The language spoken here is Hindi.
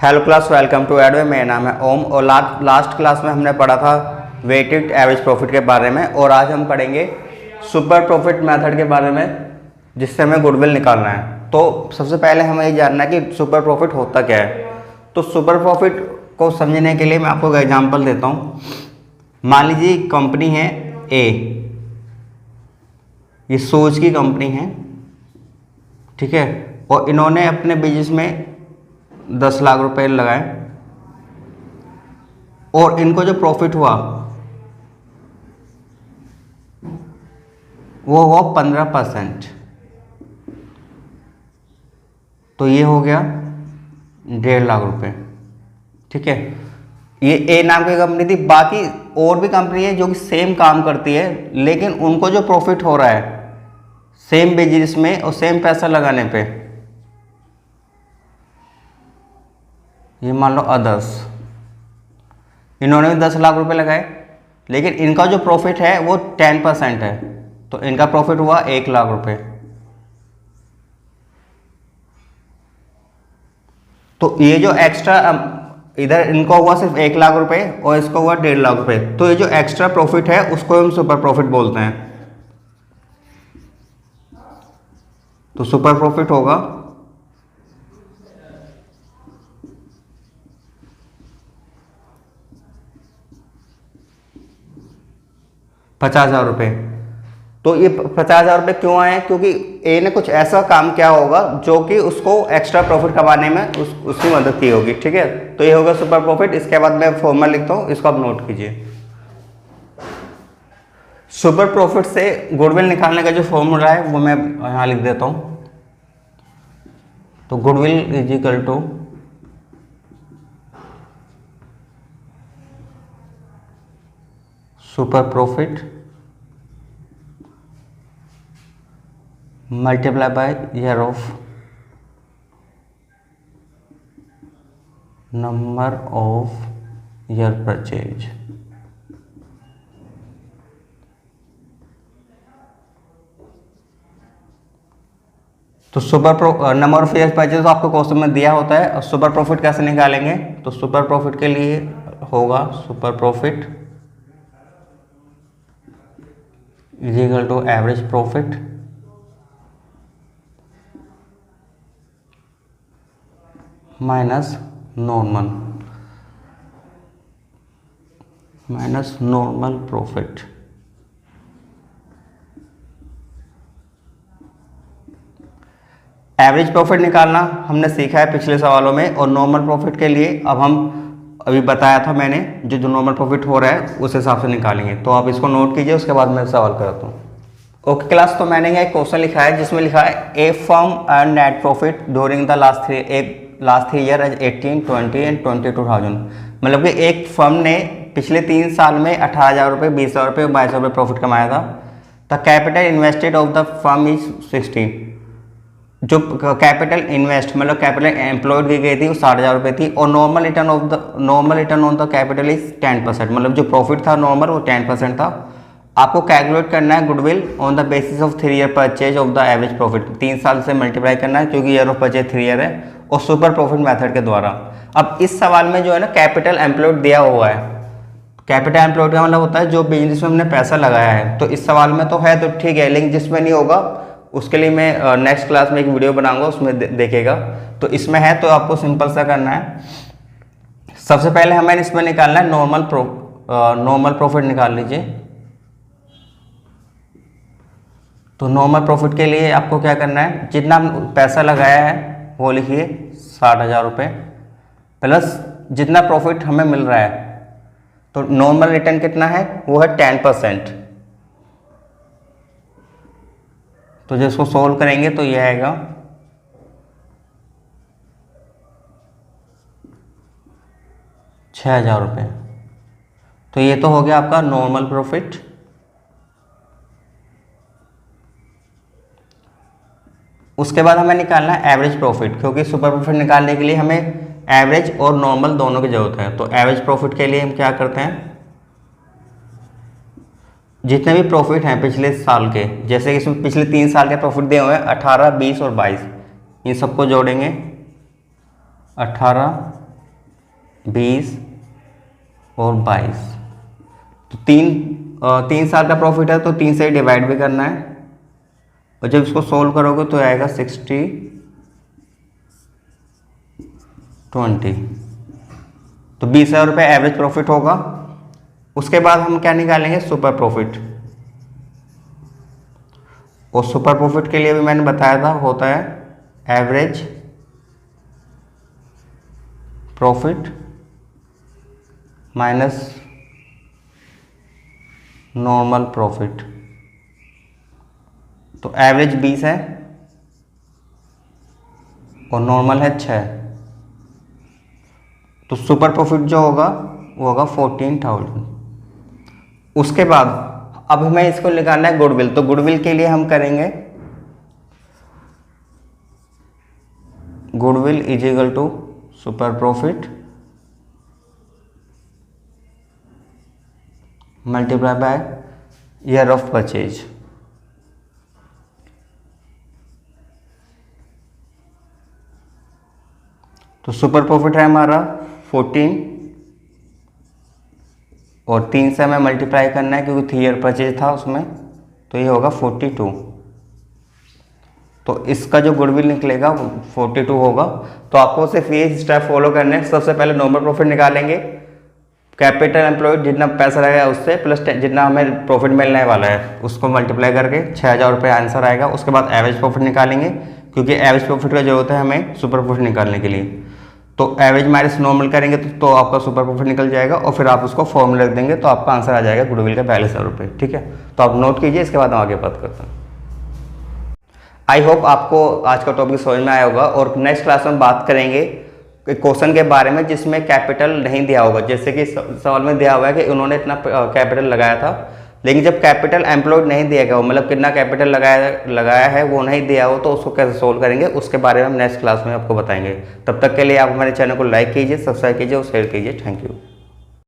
हेलो क्लास, वेलकम टू एडवे। मेरा नाम है ओम और लास्ट क्लास में हमने पढ़ा था वेटेड एवरेज प्रॉफिट के बारे में और आज हम पढ़ेंगे सुपर प्रॉफिट मेथड के बारे में जिससे हमें गुडविल निकालना है। तो सबसे पहले हमें ये जानना है कि सुपर प्रॉफिट होता क्या है। तो सुपर प्रॉफिट को समझने के लिए मैं आपको एक एग्जांपल देता हूँ। मान लीजिए कंपनी है ए, ये शूज की कंपनी है, ठीक है, और इन्होंने अपने बिजनेस में 10 लाख रुपए लगाए और इनको जो प्रॉफिट हुआ वो हुआ 15%। तो ये हो गया 1.5 लाख रुपए, ठीक है। ये ए नाम की कंपनी थी। बाकी और भी कंपनी है जो कि सेम काम करती है, लेकिन उनको जो प्रॉफिट हो रहा है सेम बिजनेस में और सेम पैसा लगाने पे, ये मान लो अदर्स, इन्होंने भी 10 लाख रुपए लगाए, लेकिन इनका जो प्रॉफिट है वो 10% है, तो इनका प्रॉफिट हुआ 1 लाख रुपए। तो ये जो एक्स्ट्रा इधर इनको हुआ सिर्फ 1 लाख रुपए और इसको हुआ 1.5 लाख रुपए, तो ये जो एक्स्ट्रा प्रॉफिट है उसको हम सुपर प्रॉफिट बोलते हैं। तो सुपर प्रॉफिट होगा 50,000 रुपये। तो ये 50,000 रुपये क्यों आए? क्योंकि ए ने कुछ ऐसा काम किया होगा जो कि उसको एक्स्ट्रा प्रॉफिट कमाने में उसकी मदद की होगी, ठीक है। तो ये होगा सुपर प्रॉफिट। इसके बाद मैं फॉर्मूला लिखता हूँ, इसको आप नोट कीजिए। सुपर प्रॉफिट से गुडविल निकालने का जो फॉर्मूला है वो मैं यहाँ लिख देता हूँ। तो goodwill is equal to super profit multiply by year of number of year purchase. तो super number of year purchase तो आपको क्वेश्चन में दिया होता है। और सुपर प्रॉफिट कैसे निकालेंगे? तो सुपर प्रॉफिट के लिए होगा super profit is equal to average profit minus normal profit. Average profit निकालना हमने सीखा है पिछले सवालों में, और नॉर्मल प्रॉफिट के लिए अब हम अभी बताया था मैंने, जो नॉर्मल प्रॉफिट हो रहा है उस हिसाब से निकालेंगे। तो आप इसको नोट कीजिए, उसके बाद मैं सवाल करता हूँ। ओके क्लास, तो मैंने यहाँ एक क्वेश्चन लिखा है जिसमें लिखा है a firm earn net profit during the last 3 year as 18, 20 and 22,000। मतलब कि एक फर्म ने पिछले 3 साल में 18,000 रुपये, 20,000 रुपये, 22,000 रुपये प्रॉफिट कमाया था। The capital invested of the firm is 16। जो कैपिटल इन्वेस्ट मतलब कैपिटल एम्प्लॉयड की गई थी वो 60,000 रुपये थी, और normal return on the capital is 10%। मतलब जो प्रॉफिट था नॉर्मल वो 10% था। आपको कैलकुलेट करना है goodwill on the basis of 3 year purchase of the average profit. 3 साल से मल्टीप्लाई करना है क्योंकि ईयर ऑफ परचेज 3 ईयर है, और सुपर प्रॉफिट मेथड के द्वारा। अब इस सवाल में जो है ना कैपिटल एम्प्लॉयड दिया हुआ है। कैपिटल एम्प्लॉयड का मतलब होता है जो बिजनेस में हमने पैसा लगाया है। तो इस सवाल में तो है तो ठीक है, लेकिन जिसमें नहीं होगा उसके लिए मैं नेक्स्ट क्लास में एक वीडियो बनाऊंगा, उसमें देखेगा। तो इसमें है तो आपको सिंपल सा करना है। सबसे पहले हमें इसमें निकालना है नॉर्मल प्रॉफिट निकाल लीजिए। तो नॉर्मल प्रॉफिट के लिए आपको क्या करना है, जितना पैसा लगाया है वो लिखिए 60,000 रुपये प्लस जितना प्रॉफिट हमें मिल रहा है। तो नॉर्मल रिटर्न कितना है? वो है 10%। तो जिसको सोल्व करेंगे तो ये आएगा 6,000 रुपये। तो ये तो हो गया आपका नॉर्मल प्रॉफिट। उसके बाद हमें निकालना है एवरेज प्रॉफिट, क्योंकि सुपर प्रॉफिट निकालने के लिए हमें एवरेज और नॉर्मल दोनों की जरूरत है। तो एवरेज प्रॉफिट के लिए हम क्या करते हैं, जितने भी प्रॉफिट हैं पिछले साल के, जैसे कि इसमें पिछले 3 साल के प्रॉफिट दिए हुए हैं 18, 20 और 22, इन सबको जोड़ेंगे 18, 20 और 22। तो 3 साल का प्रॉफिट है तो 3 से ही डिवाइड भी करना है, और जब इसको सोल्व करोगे तो आएगा 60 20। तो 20,000 रुपये एवरेज प्रॉफिट होगा। उसके बाद हम क्या निकालेंगे, सुपर प्रॉफिट। और सुपर प्रॉफिट के लिए भी मैंने बताया था, होता है average profit minus normal profit. तो एवरेज 20 है और नॉर्मल है 6, तो सुपर प्रॉफिट जो होगा वो होगा 14,000। उसके बाद अब हमें इसको निकालना है गुडविल। तो गुडविल के लिए हम करेंगे goodwill is equal to super profit multiply by year of purchase. तो सुपर प्रॉफिट है हमारा 14 और 3 से हमें मल्टीप्लाई करना है क्योंकि 3 ईयर परचेज था उसमें, तो ये होगा 42। तो इसका जो गुडविल निकलेगा वो 42 होगा। तो आपको सिर्फ ये स्टेप फॉलो करने हैं। सबसे पहले नॉर्मल प्रॉफिट निकालेंगे, कैपिटल एम्प्लॉयड जितना पैसा रहेगा उससे प्लस जितना हमें प्रॉफिट मिलने वाला है उसको मल्टीप्लाई करके 6,000 रुपये आंसर आएगा। उसके बाद एवरेज प्रॉफिट निकालेंगे क्योंकि एवरेज प्रॉफिट का जरूरत है हमें सुपर प्रॉफिट निकालने के लिए। तो एवरेज माइनस नॉर्मल करेंगे तो आपका सुपर प्रॉफिट निकल जाएगा, और फिर आप उसको फॉर्मूला रख देंगे तो आपका आंसर आ जाएगा गुडविल का 42,000 रुपये। ठीक है, तो आप नोट कीजिए, इसके बाद हम आगे बात करते हैं। आई होप आपको आज का टॉपिक समझ में आया होगा। और नेक्स्ट क्लास में बात करेंगे क्वेश्चन के बारे में जिसमें कैपिटल नहीं दिया होगा। जैसे कि सवाल में दिया हुआ है कि उन्होंने इतना कैपिटल लगाया था, लेकिन जब कैपिटल एम्प्लॉयड नहीं दिया गया हो, मतलब कितना कैपिटल लगाया है वो नहीं दिया हो, तो उसको कैसे सोल्व करेंगे उसके बारे में हम नेक्स्ट क्लास में आपको बताएंगे। तब तक के लिए आप हमारे चैनल को लाइक कीजिए, सब्सक्राइब कीजिए और शेयर कीजिए। Thank you.